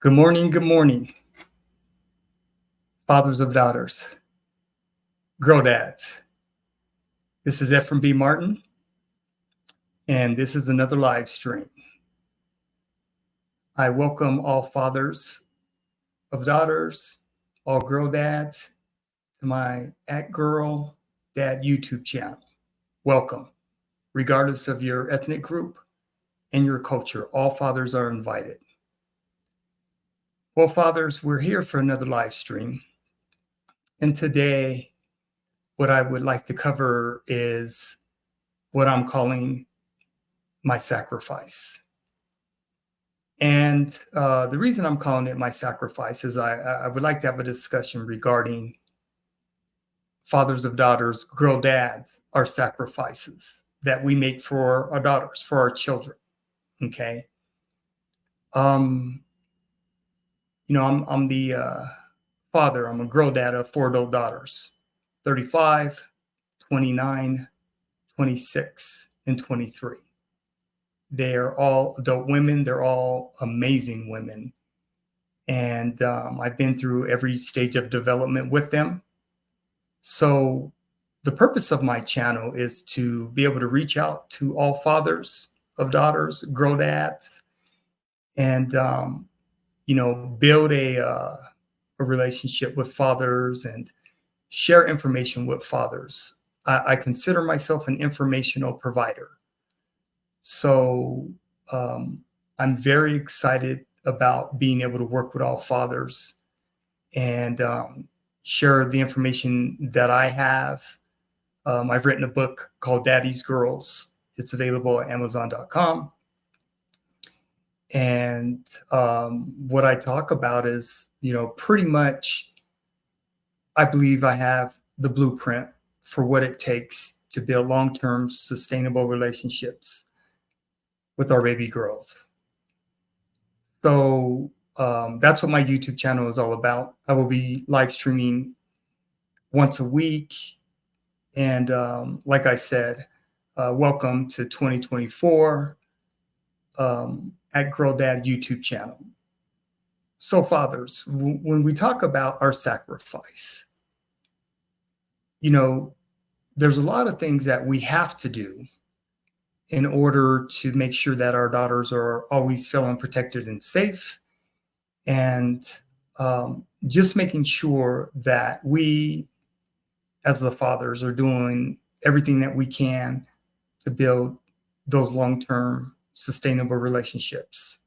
Good morning, fathers of daughters, girl dads. This is Ephraim B. Martin, and this is another live stream. I welcome all fathers of daughters, all girl dads to my @Girl Dad YouTube channel. Welcome, regardless of your ethnic group and your culture. All fathers are invited. Well, fathers, we're here for another live stream. And today, what I would like to cover is what I'm calling my sacrifice. And the reason I'm calling it my sacrifice is I would like to have a discussion regarding fathers of daughters, girl dads, our sacrifices that we make for our daughters, for our children. Okay. I'm the father. I'm a girl dad of 4 adult daughters, 35, 29, 26, and 23. They are all adult women. They're all amazing women. And I've been through every stage of development with them. So the purpose of my channel is to be able to reach out to all fathers of daughters, girl dads, and, build a relationship with fathers and share information with fathers. I consider myself an informational provider. So I'm very excited about being able to work with all fathers and share the information that I have. I've written a book called Daddy's Girls. It's available at Amazon.com. And what I talk about is, pretty much, I believe I have the blueprint for what it takes to build long-term sustainable relationships with our baby girls. So that's what my YouTube channel is all about. I will be live streaming once a week. And like I said, welcome to 2024 @Girl Dad YouTube channel. So fathers, when we talk about our sacrifice, there's a lot of things that we have to do in order to make sure that our daughters are always feeling protected and safe. And just making sure that we, as the fathers, are doing everything that we can to build those long-term sustainable relationships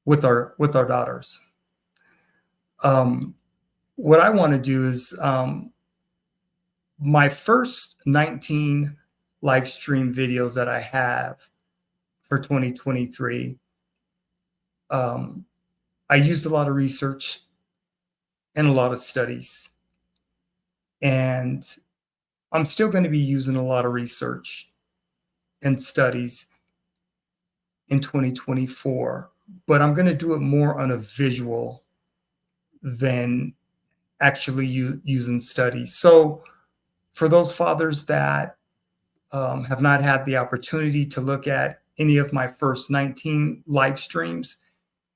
with our daughters. What I want to do is my first 19 live stream videos that I have for 2023, I used a lot of research and a lot of studies. And I'm still going to be using a lot of research and studies in 2024, but I'm going to do it more on a visual than actually using studies. So for those fathers that have not had the opportunity to look at any of my first 19 live streams,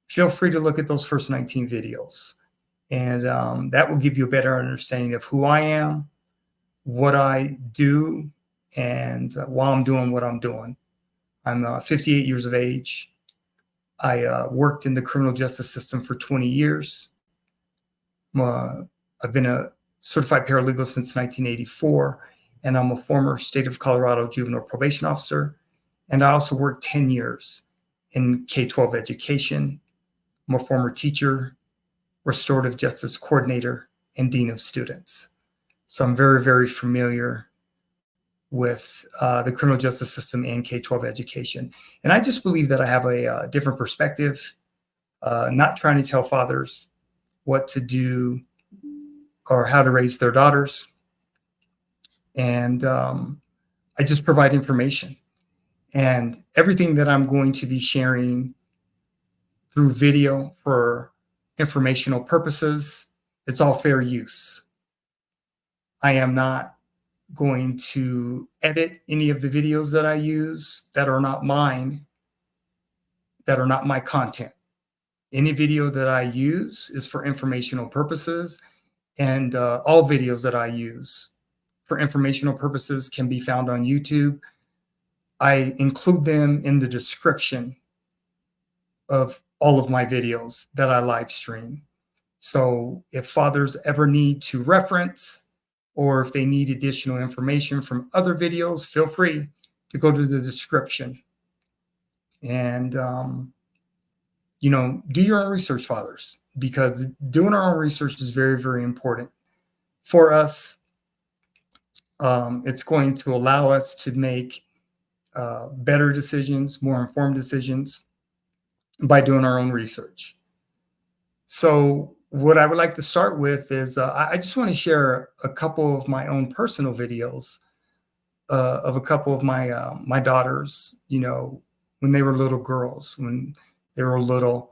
feel free to look at those first 19 videos. And that will give you a better understanding of who I am, what I do, and why I'm doing what I'm doing. I'm 58 years of age. I worked in the criminal justice system for 20 years. I've been a certified paralegal since 1984, and I'm a former state of Colorado juvenile probation officer. And I also worked 10 years in K-12 education. I'm a former teacher, restorative justice coordinator, and dean of students. So I'm very, very familiar with the criminal justice system and K-12 education. And I just believe that I have a different perspective, not trying to tell fathers what to do or how to raise their daughters. And I just provide information. And everything that I'm going to be sharing through video for informational purposes, it's all fair use. I am not going to edit any of the videos that I use that are not mine, that are not my content. Any video that I use is for informational purposes, and all videos that I use for informational purposes can be found on YouTube. I include them in the description of all of my videos that I live stream. So if fathers ever need to reference, or if they need additional information from other videos, feel free to go to the description. And, do your own research, fathers, because doing our own research is very, very important for us. It's going to allow us to make better decisions, more informed decisions by doing our own research. So what I would like to start with is I just want to share a couple of my own personal videos of a couple of my daughters, when they were little girls, when they were little.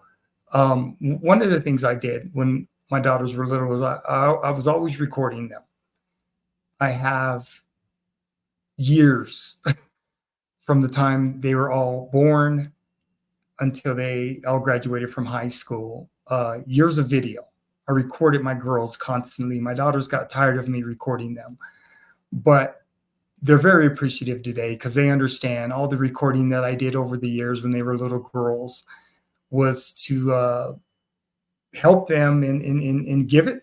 One of the things I did when my daughters were little was I was always recording them. I have years from the time they were all born until they all graduated from high school, years of video. I recorded my girls constantly. My daughters got tired of me recording them, but they're very appreciative today because they understand all the recording that I did over the years when they were little girls was to help them and give them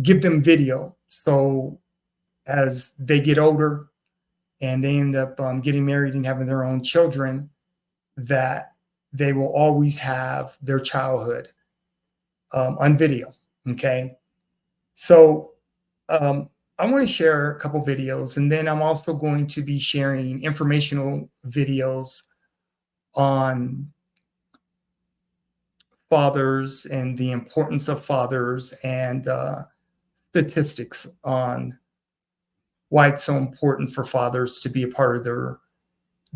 give them video. So as they get older and they end up getting married and having their own children, that they will always have their childhood on video. Okay. So I want to share a couple videos, and then I'm also going to be sharing informational videos on fathers and the importance of fathers, and statistics on why it's so important for fathers to be a part of their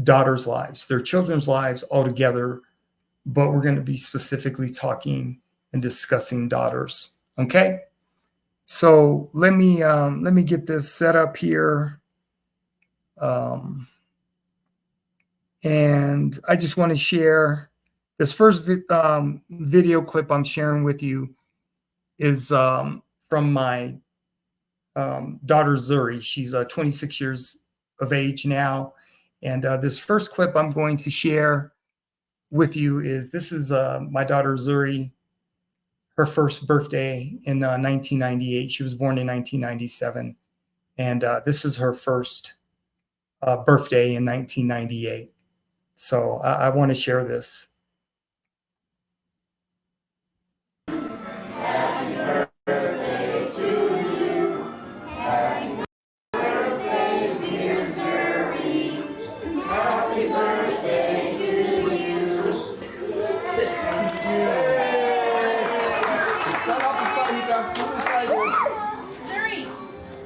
daughters' lives, their children's lives altogether. But we're going to be specifically talking and discussing daughters. Okay. So let me get this set up here. And I just want to share this first video clip I'm sharing with you is from my daughter Zuri. She's 26 years of age now. And this first clip I'm going to share with you is my daughter Zuri, her first birthday in 1998. She was born in 1997. And this is her first birthday in 1998. So I want to share this.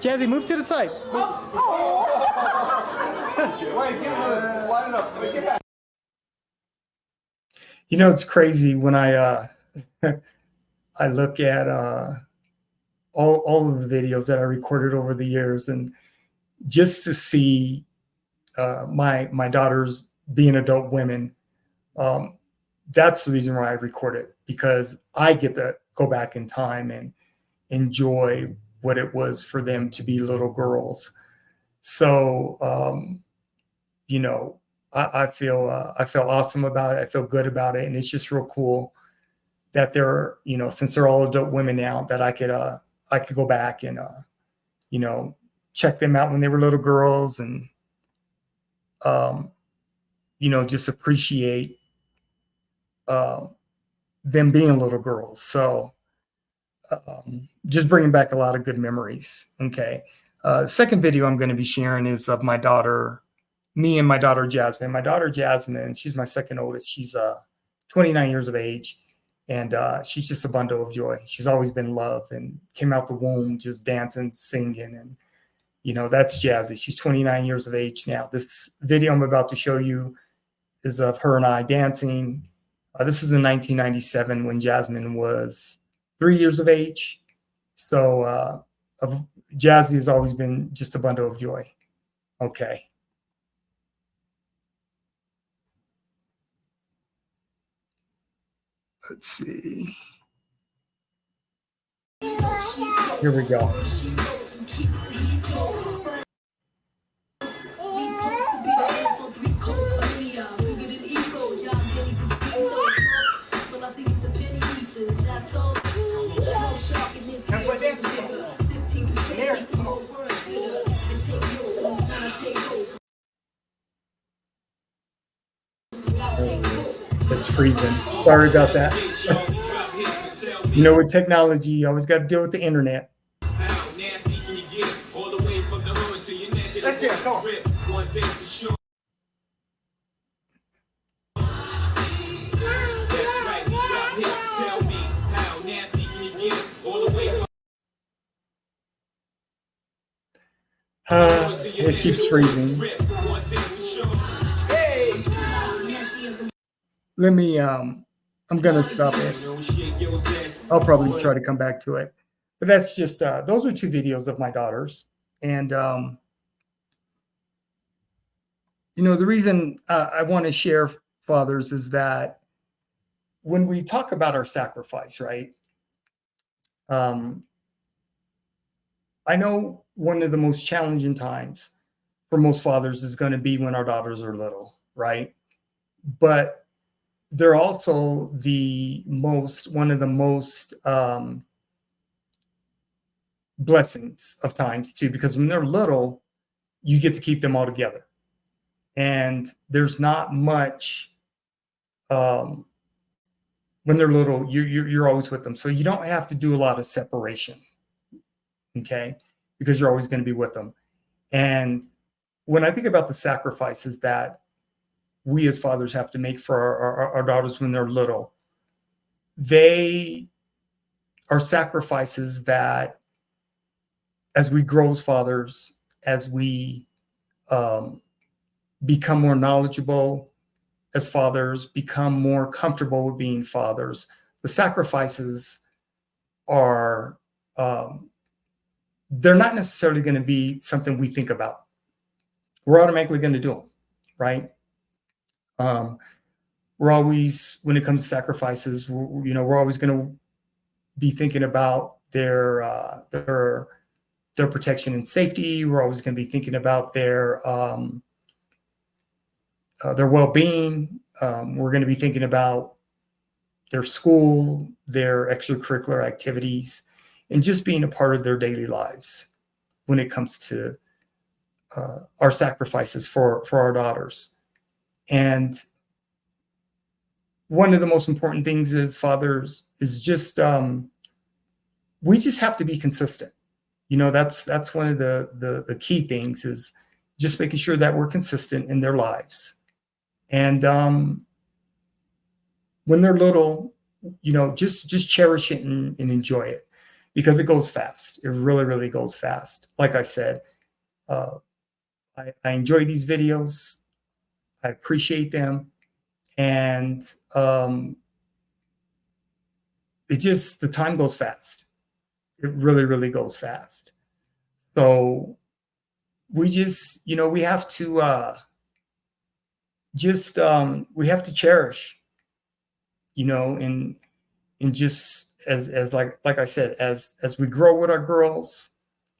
Jazzy, move to the side. It's crazy when I I look at all of the videos that I recorded over the years, and just to see my daughters being adult women. That's the reason why I record it, because I get to go back in time and enjoy what it was for them to be little girls. So, I feel awesome about it. I feel good about it. And it's just real cool that they're, since they're all adult women now, that I could go back and, check them out when they were little girls, and, just appreciate them being little girls. So just bringing back a lot of good memories. Okay. Second video I'm going to be sharing is of me and my daughter Jasmine. My daughter Jasmine, she's my second oldest. She's 29 years of age, and she's just a bundle of joy. She's always been loved and came out the womb just dancing, singing, and that's Jazzy. She's 29 years of age now. This video I'm about to show you is of her and I dancing. This is in 1997 when Jasmine was 3 years of age. So Jazzy has always been just a bundle of joy. Okay. Let's see. Here we go. It's freezing. Sorry about that. You know, with technology, you always got to deal with the internet. Let's hear it. Come on. It keeps freezing. Let me, I'm going to stop it. I'll probably try to come back to it. But that's just, those are 2 videos of my daughters. And, you know, the reason I want to share, fathers, is that when we talk about our sacrifice, right? I know one of the most challenging times for most fathers is going to be when our daughters are little, right? But they're also one of the most blessings of times too, because when they're little, you get to keep them all together. And there's not much, when they're little, you're always with them. So you don't have to do a lot of separation, okay? Because you're always going to be with them. And when I think about the sacrifices that we as fathers have to make for our daughters when they're little, they are sacrifices that as we grow as fathers, as we become more knowledgeable as fathers, become more comfortable with being fathers, the sacrifices are, they're not necessarily going to be something we think about. We're automatically going to do them, right? We're always, when it comes to sacrifices, we're always going to be thinking about their protection and safety. We're always going to be thinking about their well-being. We're going to be thinking about their school, their extracurricular activities, and just being a part of their daily lives when it comes to our sacrifices for our daughters. And one of the most important things as fathers is just, we just have to be consistent. You know, that's one of the key things, is just making sure that we're consistent in their lives. And when they're little, you know, just cherish it and enjoy it, because it goes fast. It really, really goes fast. Like I said, I enjoy these videos. I appreciate them. And the time goes fast. It really, really goes fast. So we just, you know, we have to we have to cherish, you know, and just as like I said, as we grow with our girls,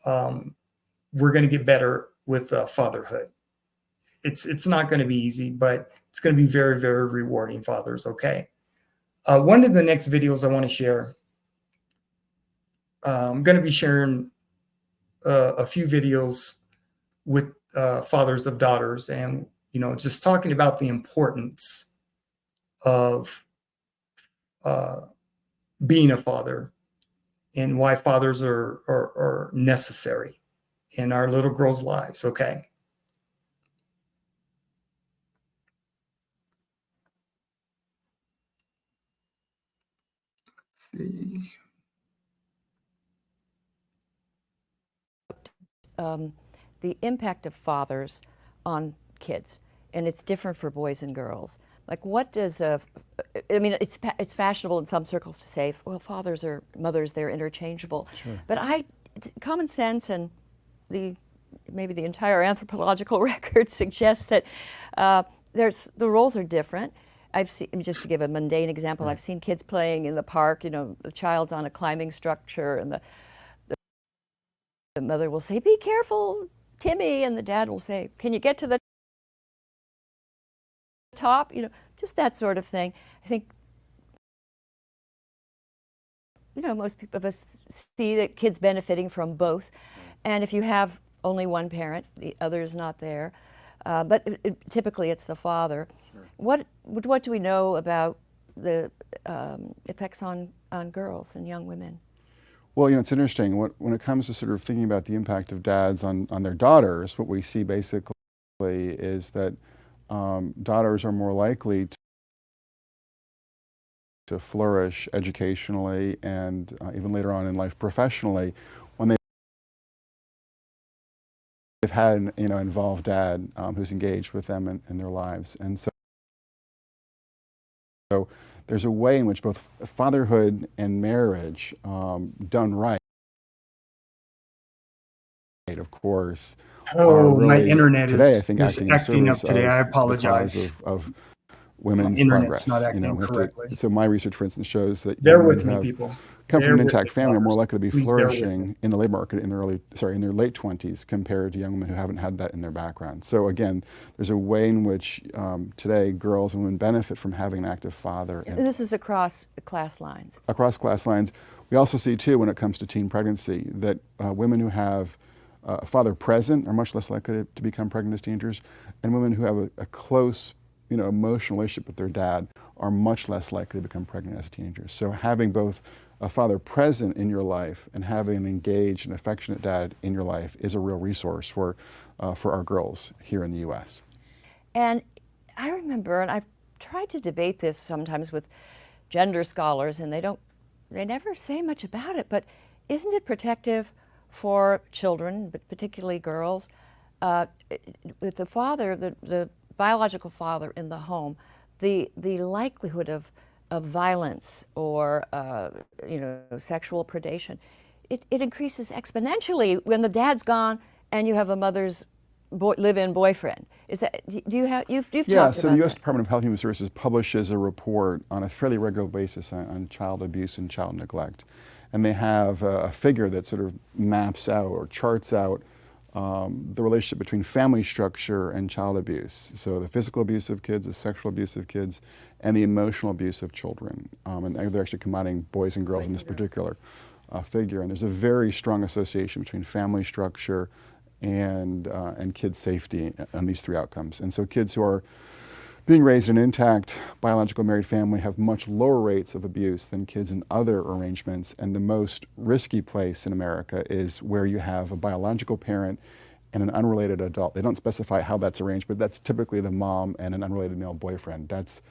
we're going to get better with fatherhood. It's not going to be easy, but it's going to be very, very rewarding, fathers. Okay. One of the next videos I want to share, I'm going to be sharing a few videos with fathers of daughters, and, you know, just talking about the importance of being a father and why fathers are necessary in our little girls' lives. Okay. Let's see. The impact of fathers on kids, and it's different for boys and girls. Like, what does I mean, it's fashionable in some circles to say, well, fathers or mothers, they're interchangeable. Sure. But common sense and maybe the entire anthropological record suggests that the roles are different. I've seen, just to give a mundane example, I've seen kids playing in the park, you know, the child's on a climbing structure and the mother will say, "Be careful, Timmy," and the dad will say, "Can you get to the top?" You know, just that sort of thing. I think, you know, most of us see that kids benefiting from both. And if you have only one parent, the other is not there. But typically it's the father. Sure. What do we know about the effects on girls and young women? Well, you know, it's interesting. When it comes to sort of thinking about the impact of dads on their daughters, what we see basically is that daughters are more likely to flourish educationally and even later on in life professionally when they've had, you know, involved dad who's engaged with them in their lives. And so there's a way in which both fatherhood and marriage, done right, of course, Oh, are my really internet today, I is think, is acting in acting up service today. I of the cause apologize. of My women's internet's not progress. You know, acting we have correctly. to, so my research, for instance, shows that Bear young women with who me, have people. come from Bear an with intact me, family are more fathers. likely to be Please bear with me. flourishing in the labor market in their late 20s compared to young women who haven't had that in their background. So again, there's a way in which today girls and women benefit from having an active father. And this is across class lines. Across class lines. We also see too, when it comes to teen pregnancy, that women who have a father present are much less likely to become pregnant as teenagers, and women who have a close, you know, emotional relationship with their dad are much less likely to become pregnant as teenagers. So having both a father present in your life and having an engaged and affectionate dad in your life is a real resource for our girls here in the U.S. And I remember, and I've tried to debate this sometimes with gender scholars, and they never say much about it, but isn't it protective for children, but particularly girls, with the father, the biological father in the home, the likelihood of violence or you know, sexual predation, it increases exponentially when the dad's gone and you have a mother's live-in boyfriend. Is that, do you have, you've talked about so the U.S. that. Department of Health and Human Services publishes a report on a fairly regular basis on child abuse and child neglect. And they have a figure that sort of maps out or charts out the relationship between family structure and child abuse. So the physical abuse of kids, the sexual abuse of kids, and the emotional abuse of children. And they're actually combining boys and girls in this particular figure. And there's a very strong association between family structure and kids' safety on these three outcomes. And so kids who are being raised in an intact biological married family have much lower rates of abuse than kids in other arrangements, and the most risky place in America is where you have a biological parent and an unrelated adult. They don't specify how that's arranged, but that's typically the mom and an unrelated male boyfriend. That's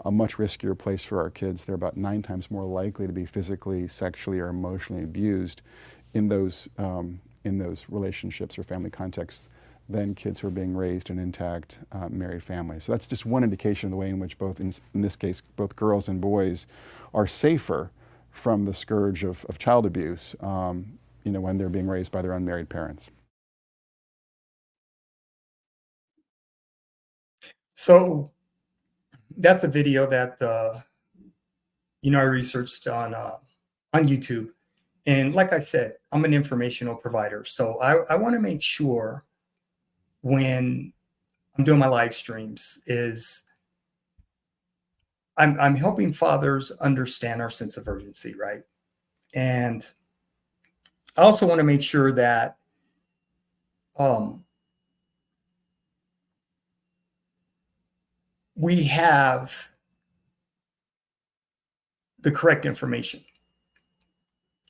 a much riskier place for our kids. They're about 9 times more likely to be physically, sexually, or emotionally abused in those relationships or family contexts than kids who are being raised in intact married families. So that's just one indication of the way in which both, in this case, both girls and boys are safer from the scourge of child abuse, you know, when they're being raised by their unmarried parents. So that's a video that you know, I researched on YouTube. And like I said, I'm an informational provider. So I want to make sure when I'm doing my live streams is I'm helping fathers understand our sense of urgency, right? And I also want to make sure that we have the correct information,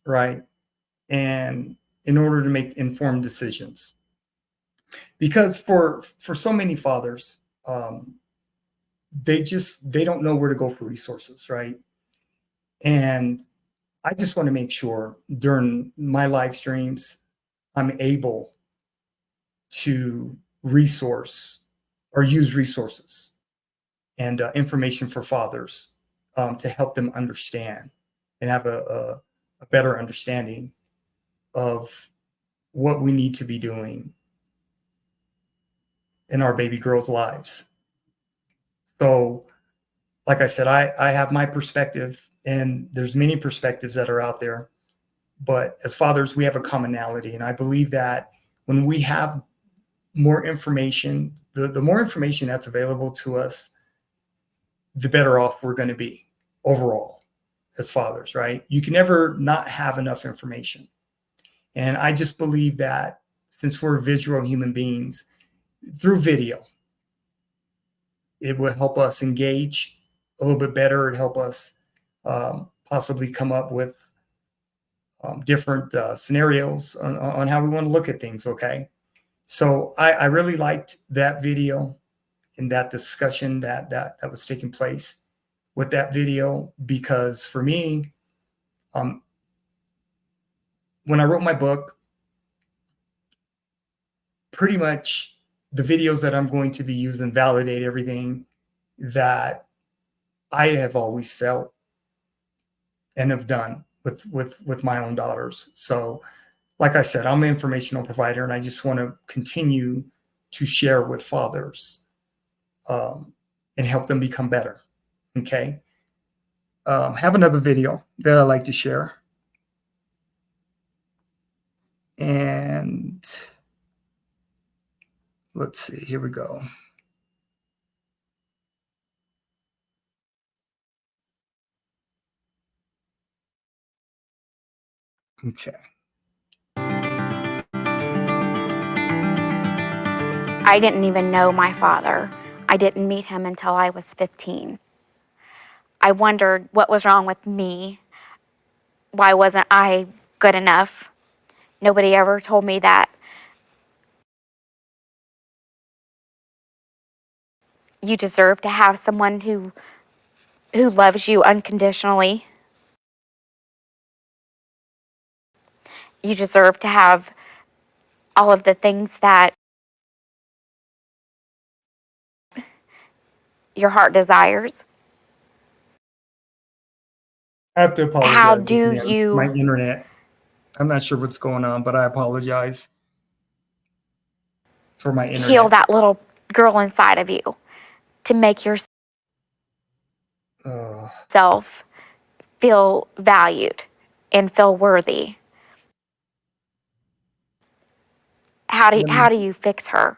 right? And in order to make informed decisions, because for so many fathers, they don't know where to go for resources, right? And I just want to make sure during my live streams, I'm able to resource or use resources and information for fathers to help them understand and have a better understanding of what we need to be doing in our baby girls' lives. So like I said, I have my perspective, and there's many perspectives that are out there. But as fathers, we have a commonality. And I believe that when we have more information, the more information that's available to us, the better off we're going to be overall as fathers, right? You can never not have enough information. And I just believe that since we're visual human beings, through video, it will help us engage a little bit better. It help us possibly come up with different scenarios on how we want to look at things. Okay. So I really liked that video and that discussion that was taking place with that video, because for me, when I wrote my book, pretty much the videos that I'm going to be using validate everything that I have always felt and have done with my own daughters. So like I said, I'm an informational provider, and I just want to continue to share with fathers and help them become better. Okay. Have another video that I like to share. And let's see, here we go. Okay. I didn't even know my father. I didn't meet him until I was 15. I wondered what was wrong with me. Why wasn't I good enough? Nobody ever told me that you deserve to have someone who loves you unconditionally. You deserve to have all of the things that your heart desires. I have to apologize. How do again. you- My internet, I'm not sure what's going on, but I apologize for my internet. Heal that little girl inside of you to make yourself feel valued and feel worthy? How do you fix her?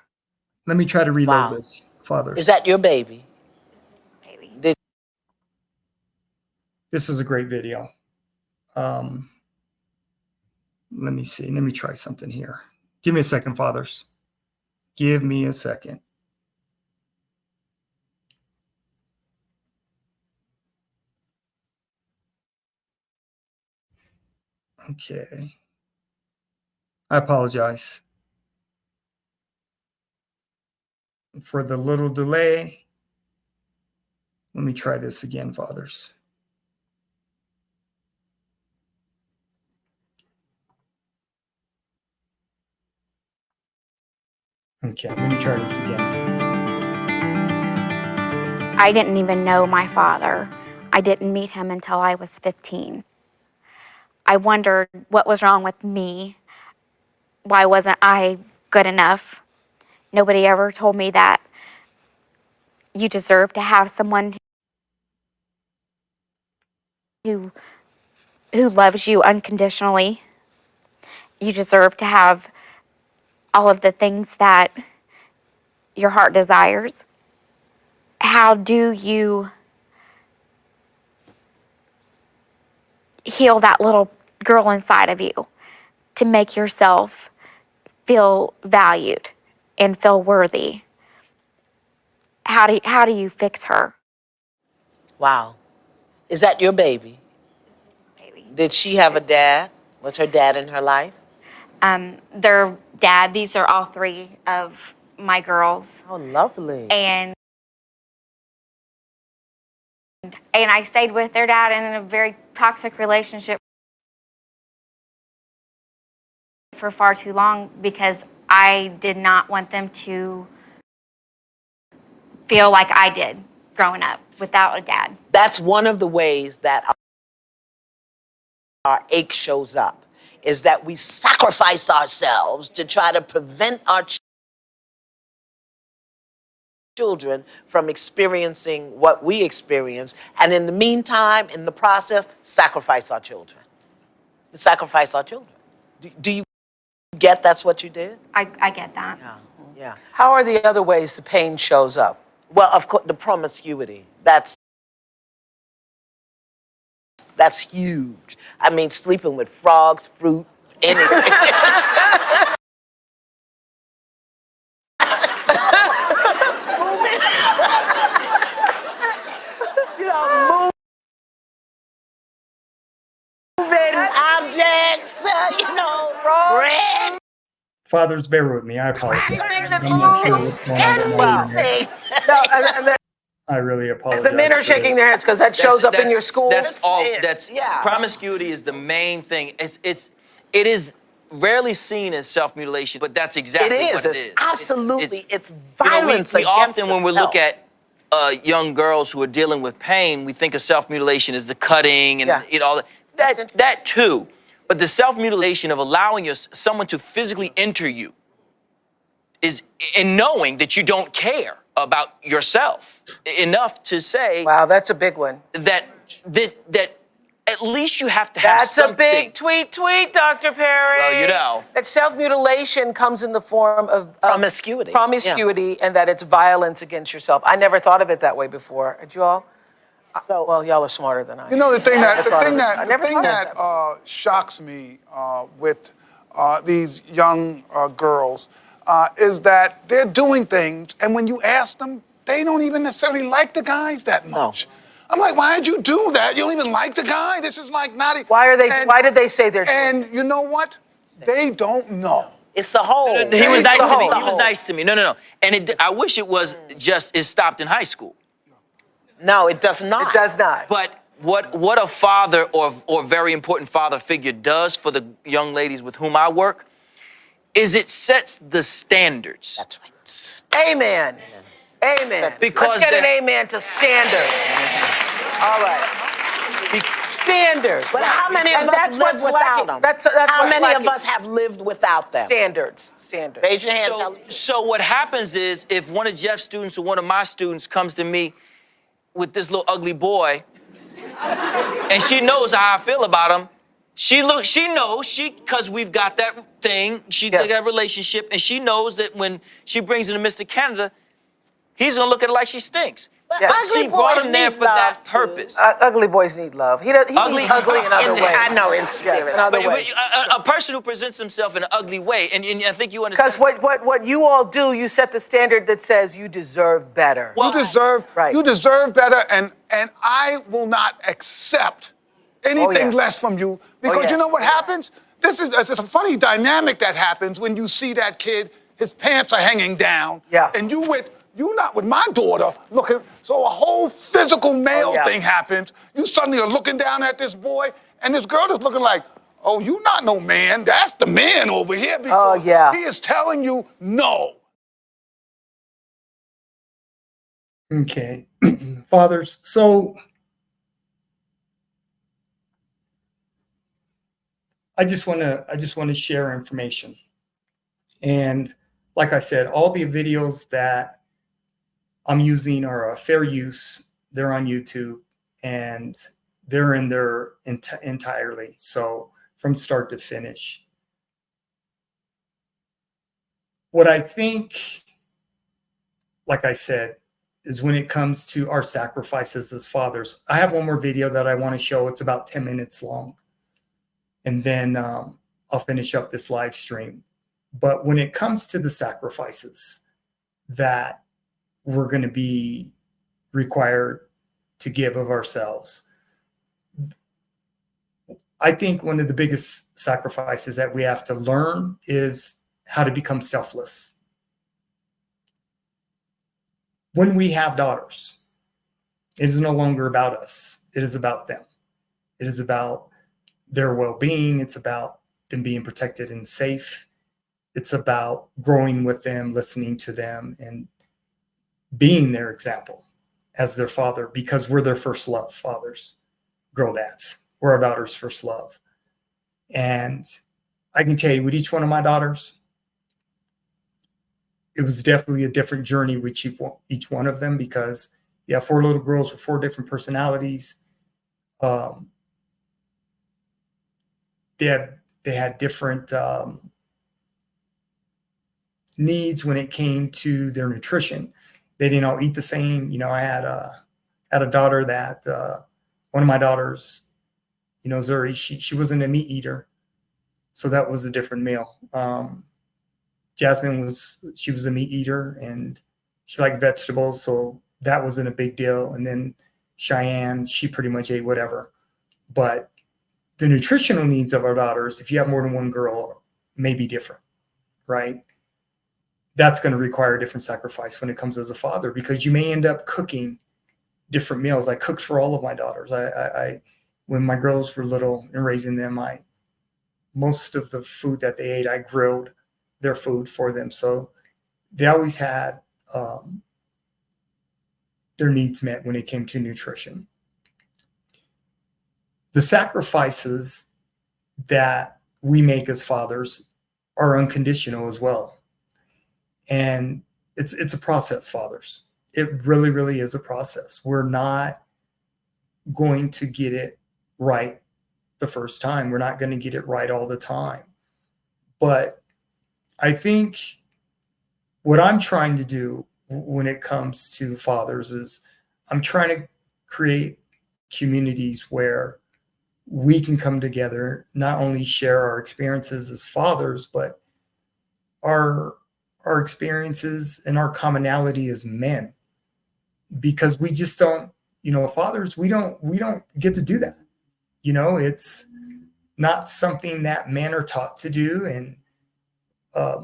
Let me try to reload Wow. this, fathers. Is that your baby? Baby. This is a great video. Let me see. Let me try something here. Give me a second, fathers. Give me a second. Okay. I apologize for the little delay. Let me try this again, fathers. Okay, let me try this again. I didn't even know my father. I didn't meet him until I was 15. I wondered what was wrong with me. Why wasn't I good enough? Nobody ever told me that you deserve to have someone who loves you unconditionally. You deserve to have all of the things that your heart desires. How do you heal that little girl inside of you to make yourself feel valued and feel worthy? How do you fix her? Wow. Is that your baby? Baby. Did she have a dad? Was her dad in her life? Their dad, these are all three of my girls. Oh, lovely. And I stayed with their dad in a very toxic relationship for far too long because I did not want them to feel like I did growing up without a dad. That's one of the ways that our ache shows up, is that we sacrifice ourselves to try to prevent our children from experiencing what we experience, and in the meantime, in the process, sacrifice our children. Sacrifice our children. Do you get that's what you did? I get that. Yeah, yeah. How are the other ways the pain shows up? Well, of course, the promiscuity. That's huge. I mean, sleeping with frogs, fruit, anything. You know, moving objects, you know, bread, Fathers, bear with me. I apologize. that I'm not sure what's going on with my internet. anything. No, and I really apologize. the men are for shaking this. their heads because that shows up in your schools. That's all. it. That's Yeah. promiscuity is the main thing. It is rarely seen as self-mutilation, but that's exactly what it It's is. absolutely, it's you know, violence we against often, when we the look self. at young girls who are dealing with pain, we think of self-mutilation as the cutting and Yeah. you know all that too. But the self-mutilation of allowing someone to physically enter you is in knowing that you don't care about yourself enough to say Wow, that's a big one. that at least you have to have That's something. a big tweet, Dr. Perry. Well, you know. That self-mutilation comes in the form of Promiscuity. promiscuity, and that it's violence against yourself. I never thought of it that way before. Did you all? So, Well, y'all are smarter than I am. You know, the thing I never that thought of it. I never thought of it that way. shocks me with these young girls is that they're doing things, and when you ask them, they don't even necessarily like the guys that much. I'm like, why did you do that? You don't even like the guy. This is like not. Why did they say they're doing And you know what? They don't know. it's the whole. He was It's nice the to me. whole. He was nice to me. No. And I wish it was just it stopped in high school. No, it does not. It does not. But what a father or very important father figure does for the young ladies with whom I work is it sets the standards. That's right. Amen. Amen. Because Let's get an the- amen to standards. All right. Standards. But how many of And us that's live what's without lacking. them? That's how what's many lacking. of us have lived without them? Standards. Standards. Raise your hand. tell So what happens is if one of Jeff's students or one of my students comes to me with this little ugly boy, and she knows how I feel about him, she knows, because we've got that thing, she's got that relationship, and she knows that when she brings him to Mr. Canada, he's gonna look at her like she stinks. Yeah. But she Ugly brought boys him there need for that love, too. purpose. Ugly boys need love. He needs ugly in other ways. I know, in spirit. Yes, in other But ways. a person who presents himself in an ugly way, and I think you understand. Because what you all do, you set the standard that says you deserve better. Well, You deserve better, and I will not accept anything yeah. less from you because yeah. you know what happens? It's a funny dynamic that happens when you see that kid, his pants are hanging down, Yeah. and you not with my daughter looking, so a whole physical male yeah. thing happens. You suddenly are looking down at this boy, and this girl is looking like, oh, you not no man. That's the man over here because yeah. he is telling you no. Okay. Fathers, so I just want to share information. And like I said, all the videos that I'm using are fair use. They're on YouTube and they're in there entirely. So from start to finish. What I think, like I said, is when it comes to our sacrifices as fathers. I have one more video that I want to show. It's about 10 minutes long. And then I'll finish up this live stream. But when it comes to the sacrifices that we're going to be required to give of ourselves, I think one of the biggest sacrifices that we have to learn is how to become selfless. When we have daughters, it is no longer about us. It is about them. It is about their well-being. It's about them being protected and safe. It's about growing with them, listening to them, and being their example as their father, because we're their first love, fathers, girl dads. We're our daughter's first love. And I can tell you with each one of my daughters, it was definitely a different journey with each one of them, because yeah, 4 little girls with 4 different personalities. They had different needs when it came to their nutrition. They didn't all eat the same. I had a daughter that one of my daughters, Zuri, she wasn't a meat eater, so that was a different meal. Jasmine was a meat eater and she liked vegetables, so that wasn't a big deal. And then Cheyenne, she pretty much ate whatever. But the nutritional needs of our daughters, if you have more than one girl, may be different, right? That's going to require a different sacrifice when it comes as a father, because you may end up cooking different meals. I cooked for all of my daughters. I when my girls were little and raising them, most of the food that they ate, I grilled their food for them. So they always had their needs met when it came to nutrition. The sacrifices that we make as fathers are unconditional as well. And it's a process, fathers. It really, really is a process. We're not going to get it right the first time. We're not going to get it right all the time. But I think what I'm trying to do when it comes to fathers is I'm trying to create communities where we can come together, not only share our experiences as fathers, but our experiences and our commonality as men, because we just don't, fathers, we don't get to do that. It's not something that men are taught to do. And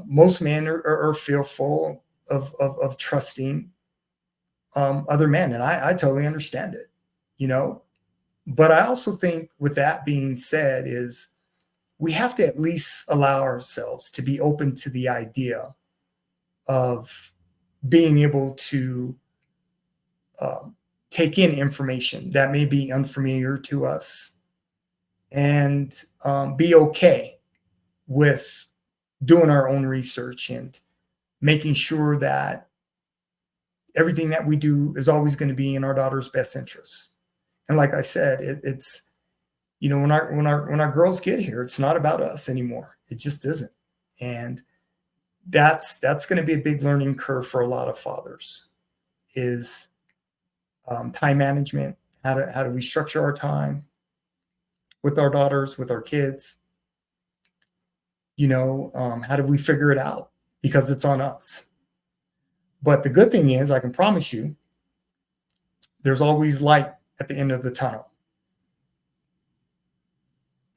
most men are fearful of trusting other men. And I totally understand it, but I also think, with that being said, is we have to at least allow ourselves to be open to the idea of being able to take in information that may be unfamiliar to us, and be okay with doing our own research and making sure that everything that we do is always going to be in our daughter's best interests. And like I said, it's when our girls get here, it's not about us anymore. It just isn't. And that's going to be a big learning curve for a lot of fathers, is time management. How do we structure our time with our daughters, with our kids? How do we figure it out? Because it's on us. But the good thing is, I can promise you, there's always light at the end of the tunnel.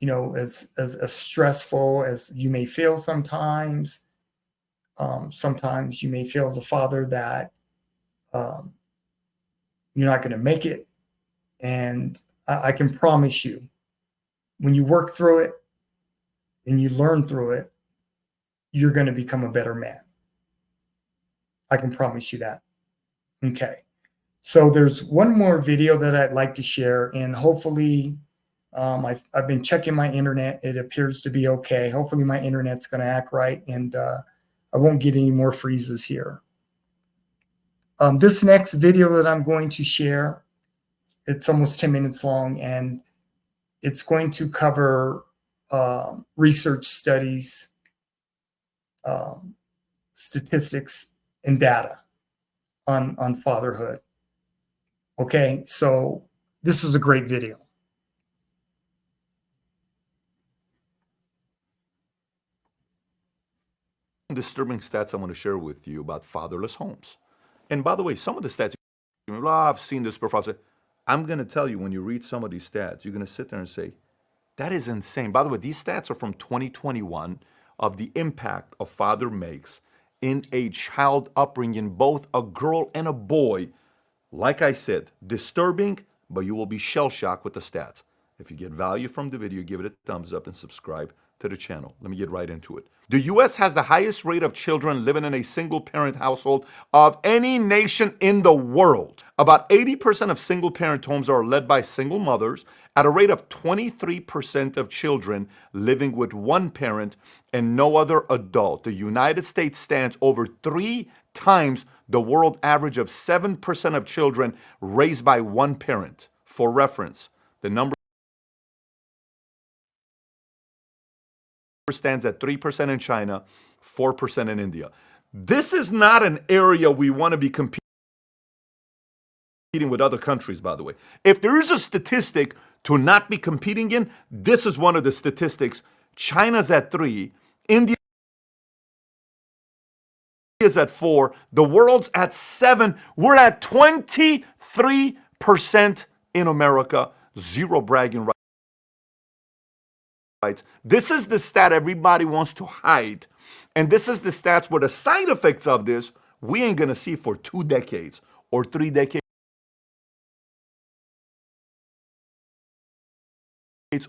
As stressful as you may feel sometimes you may feel as a father that you're not going to make it. And I can promise you, when you work through it and you learn through it, you're going to become a better man. I can promise you that. Okay. So there's one more video that I'd like to share, and hopefully I've been checking my internet. It appears to be okay. Hopefully my internet's going to act right, and I won't get any more freezes here. This next video that I'm going to share, it's almost 10 minutes long, and it's going to cover research studies, statistics, and data on fatherhood. Okay, so this is a great video. Disturbing stats I want to share with you about fatherless homes. And by the way, some of the stats, I've seen this before. I'm going to tell you, when you read some of these stats, you're going to sit there and say, that is insane. By the way, these stats are from 2021 of the impact a father makes in a child upbringing, both a girl and a boy. Like I said, disturbing, but you will be shell-shocked with the stats. If you get value from the video, give it a thumbs up and subscribe to the channel. Let me get right into it. The U.S. has the highest rate of children living in a single-parent household of any nation in the world. About 80% of single-parent homes are led by single mothers, at a rate of 23% of children living with one parent, and no other adult. The United States stands over 3 times the world average of 7% of children raised by one parent. For reference, the number stands at 3% in China, 4% in India. This is not an area we want to be competing with other countries, by the way. If there is a statistic to not be competing in, this is one of the statistics. China's at 3, India is at 4, the world's at 7. We're at 23% in America. Zero bragging rights. This is the stat everybody wants to hide. And this is the stats where the side effects of this, we ain't gonna see for 2 decades or 3 decades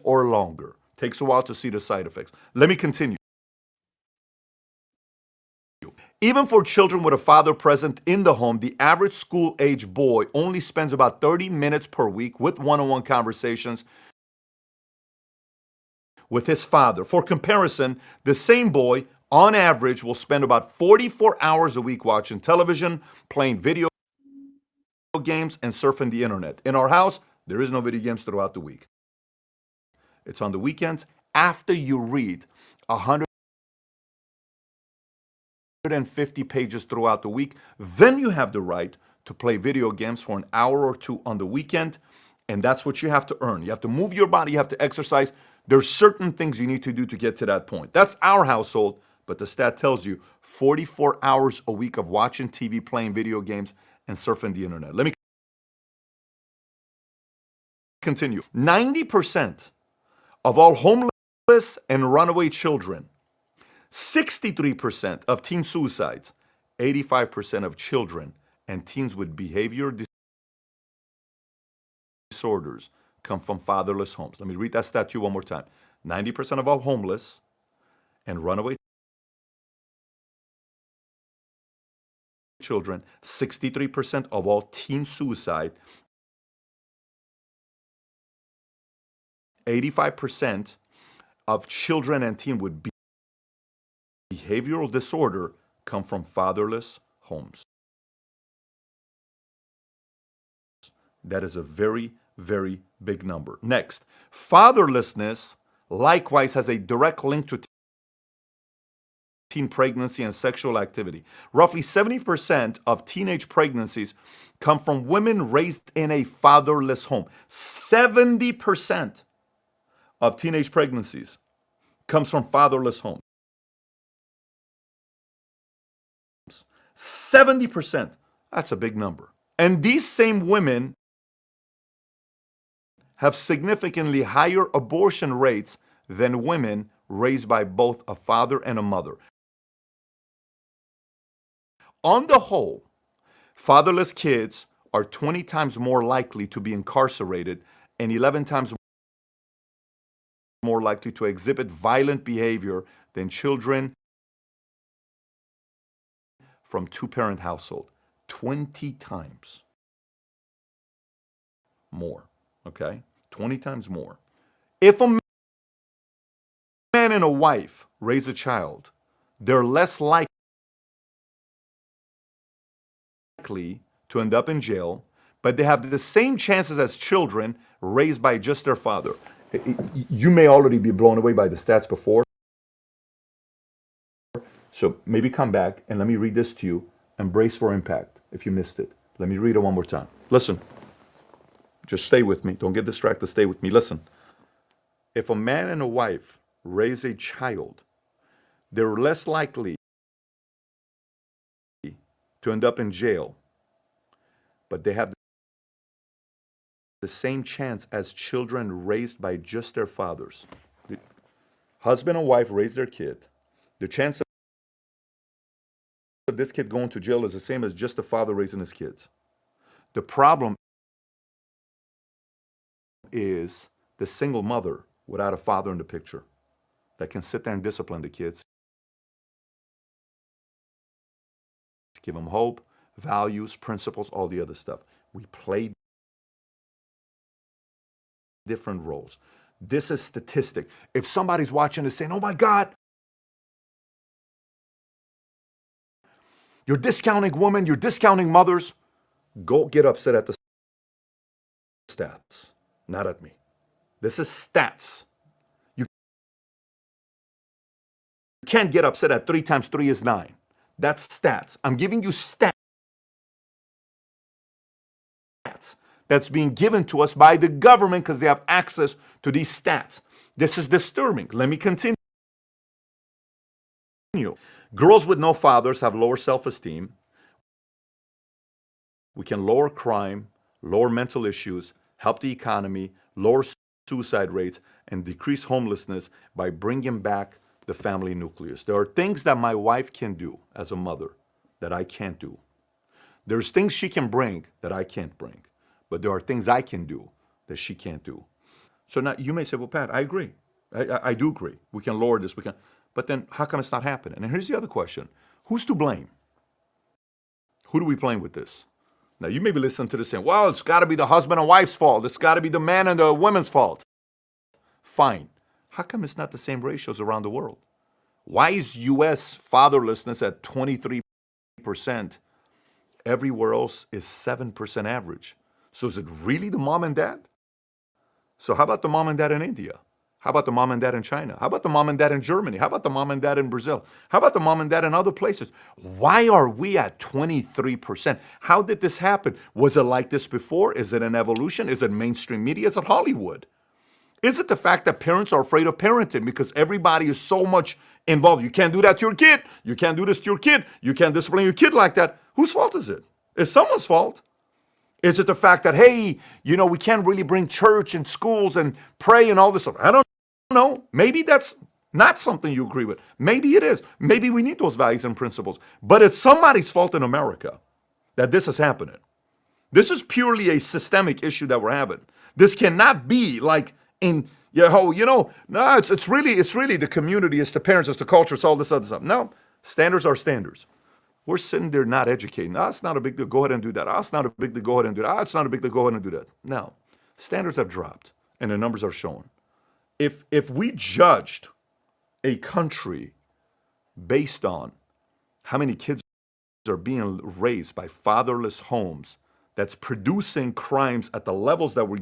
or longer. Takes a while to see the side effects. Let me continue. Even for children with a father present in the home, the average school-age boy only spends about 30 minutes per week with one-on-one conversations with his father. For comparison, the same boy, on average, will spend about 44 hours a week watching television, playing video games, and surfing the internet. In our house, there is no video games throughout the week. It's on the weekends after you read 150 pages throughout the week. Then you have the right to play video games for an hour or 2 on the weekend. And that's what you have to earn. You have to move your body, you have to exercise. There's certain things you need to do to get to that point. That's our household, but the stat tells you 44 hours a week of watching TV, playing video games, and surfing the internet. Let me continue. 90% of all homeless and runaway children, 63% of teen suicides, 85% of children and teens with behavior disorders come from fatherless homes. Let me read that stat to you one more time. 90% of all homeless and runaway children, 63% of all teen suicide, 85% of children and teens with behavioral disorder come from fatherless homes. That is a very, very big number. Next, fatherlessness likewise has a direct link to teen pregnancy and sexual activity. Roughly 70% of teenage pregnancies come from women raised in a fatherless home. 70% of teenage pregnancies comes from fatherless homes. 70%. That's a big number. And these same women have significantly higher abortion rates than women raised by both a father and a mother. On the whole, fatherless kids are 20 times more likely to be incarcerated and 11 times more likely to exhibit violent behavior than children from 2-parent household. 20 times more, okay? 20 times more. If a man and a wife raise a child, they're less likely to end up in jail, but they have the same chances as children raised by just their father. You may already be blown away by the stats before. So maybe come back and let me read this to you and brace for impact if you missed it. Let me read it one more time. Listen. Just stay with me. Don't get distracted. Stay with me. Listen. If a man and a wife raise a child, they're less likely to end up in jail, but they have the same chance as children raised by just their fathers. The husband and wife raise their kid. The chance of this kid going to jail is the same as just the father raising his kids. The problem is the single mother without a father in the picture that can sit there and discipline the kids, give them hope, values, principles, all the other stuff. We play different roles. This is statistic. If somebody's watching and saying, oh my God, You're discounting women, you're discounting mothers. Go get upset at the stats, not at me. This is stats. You can't get upset at 3 times 3 is 9. That's stats. I'm giving you stats that's being given to us by the government because they have access to these stats. This is disturbing. Let me continue. Girls with no fathers have lower self-esteem. We can lower crime, lower mental issues, help the economy, lower suicide rates, and decrease homelessness by bringing back the family nucleus. There are things that my wife can do as a mother that I can't do. There's things she can bring that I can't bring. But there are things I can do that she can't do. So now you may say, well, Pat, I agree. I do agree. We can lower this. But then how come it's not happening? And here's the other question. Who's to blame? Who do we blame with this? Now, you may be listening to this saying, well, it's got to be the husband and wife's fault. It's got to be the man and the woman's fault. Fine. How come it's not the same ratios around the world? Why is U.S. fatherlessness at 23%? Everywhere else is 7% average. So is it really the mom and dad? So how about the mom and dad in India? How about the mom and dad in China? How about the mom and dad in Germany? How about the mom and dad in Brazil? How about the mom and dad in other places? Why are we at 23%? How did this happen? Was it like this before? Is it an evolution? Is it mainstream media? Is it Hollywood? Is it the fact that parents are afraid of parenting because everybody is so much involved? You can't do that to your kid. You can't do this to your kid. You can't discipline your kid like that. Whose fault is it? It's someone's fault. Is it the fact that, hey, we can't really bring church and schools and pray and all this stuff? I don't know. Maybe that's not something you agree with. Maybe it is. Maybe we need those values and principles. But it's somebody's fault in America that this is happening. This is purely a systemic issue that we're having. This cannot be like no, it's really the community, it's the parents, it's the culture, it's all this other stuff. No, standards are standards. We're sitting there not educating. It's not a big deal. Go ahead and do that. It's not a big deal. Go ahead and do that. It's not a big deal. Go ahead and do that. No. Standards have dropped, and the numbers are showing. If we judged a country based on how many kids are being raised by fatherless homes that's producing crimes at the levels that we're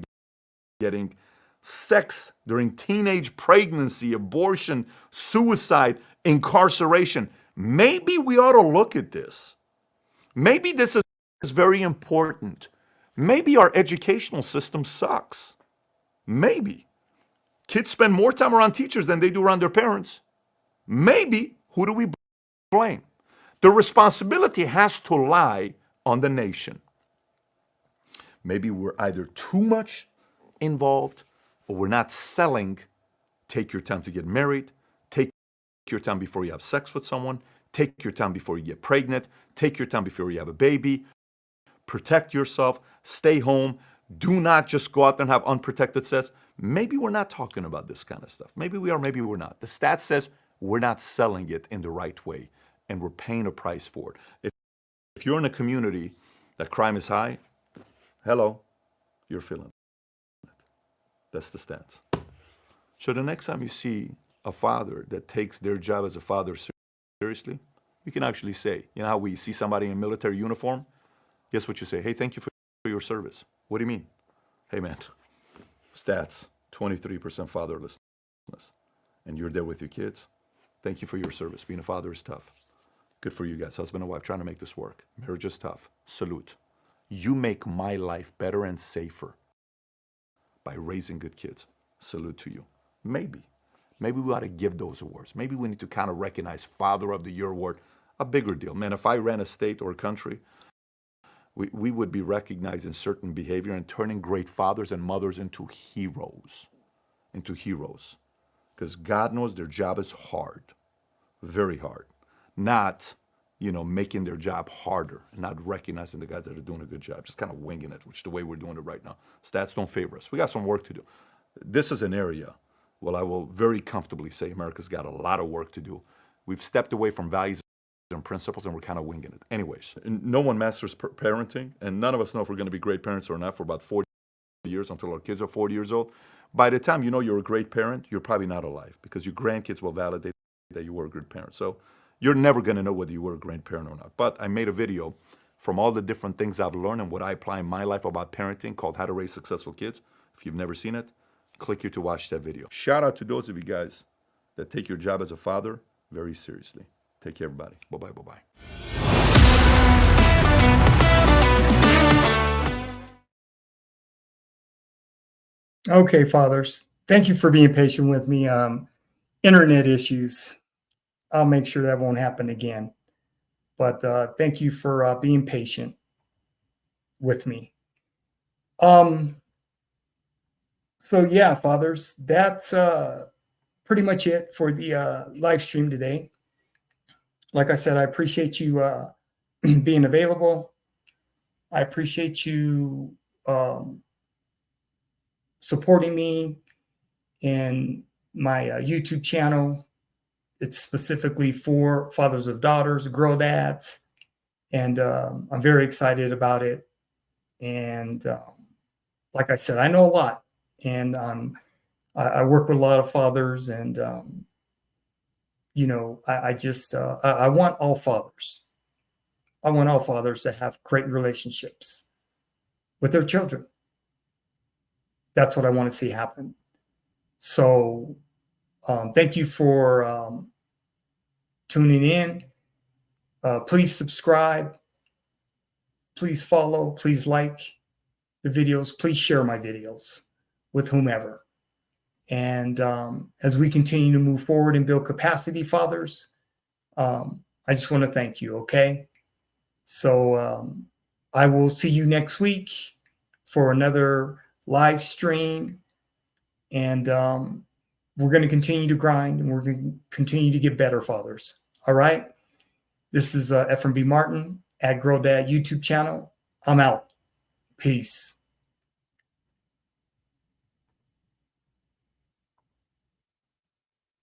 getting, sex during teenage pregnancy, abortion, suicide, incarceration, maybe we ought to look at this. Maybe this is very important. Maybe our educational system sucks. Maybe. Kids spend more time around teachers than they do around their parents. Maybe. Who do we blame? The responsibility has to lie on the nation. Maybe we're either too much involved or we're not selling. Take your time to get married. Take your time before you have sex with someone. Take your time before you get pregnant. Take your time before you have a baby. Protect yourself. Stay home. Do not just go out there and have unprotected sex. Maybe we're not talking about this kind of stuff. Maybe we are, maybe we're not. The stat says we're not selling it in the right way, and we're paying a price for it. If you're in a community that crime is high, hello, you're feeling it. That's the stats. So the next time you see a father that takes their job as a father seriously, you can actually say, how we see somebody in military uniform? Guess what you say? Hey, thank you for your service. What do you mean? Hey, man, stats, 23% fatherlessness. And you're there with your kids? Thank you for your service. Being a father is tough. Good for you guys, husband and wife, trying to make this work. Marriage is tough. Salute. You make my life better and safer by raising good kids. Salute to you. Maybe we ought to give those awards. Maybe we need to kind of recognize Father of the Year award, a bigger deal. Man, if I ran a state or a country, we would be recognizing certain behavior and turning great fathers and mothers into heroes. Because God knows their job is hard, very hard. Not, making their job harder, not recognizing the guys that are doing a good job, just kind of winging it, which is the way we're doing it right now. Stats don't favor us. We got some work to do. This is an area, I will very comfortably say America's got a lot of work to do. We've stepped away from values and principles, and we're kind of winging it. Anyways, no one masters parenting, and none of us know if we're going to be great parents or not for about 40 years until our kids are 40 years old. By the time you know you're a great parent, you're probably not alive because your grandkids will validate that you were a good parent. So, You're never going to know whether you were a grandparent or not. But I made a video from all the different things I've learned and what I apply in my life about parenting called How to Raise Successful Kids. If you've never seen it, click here to watch that video. Shout out to those of you guys that take your job as a father very seriously. Take care, everybody. Bye-bye, bye-bye. Okay, fathers, thank you for being patient with me. Internet issues. I'll make sure that won't happen again. But thank you for being patient with me. So yeah, fathers, that's pretty much it for the live stream today. Like I said, I appreciate you being available. I appreciate you supporting me in my YouTube channel. It's specifically for fathers of daughters, girl dads, and I'm very excited about it. And like I said, I know a lot, and I work with a lot of fathers, and you know, I just I want all fathers. I want all fathers to have great relationships with their children. That's what I want to see happen. So thank you for tuning in. Please subscribe. Please follow. Please like the videos. Please share my videos with whomever. And as we continue to move forward and build capacity, fathers, I just want to thank you, okay? So I will see you next week for another live stream. And we're going to continue to grind, and we're going to continue to get better, fathers. All right? This is Ephraim B. Martin at Girl Dad YouTube channel. I'm out. Peace.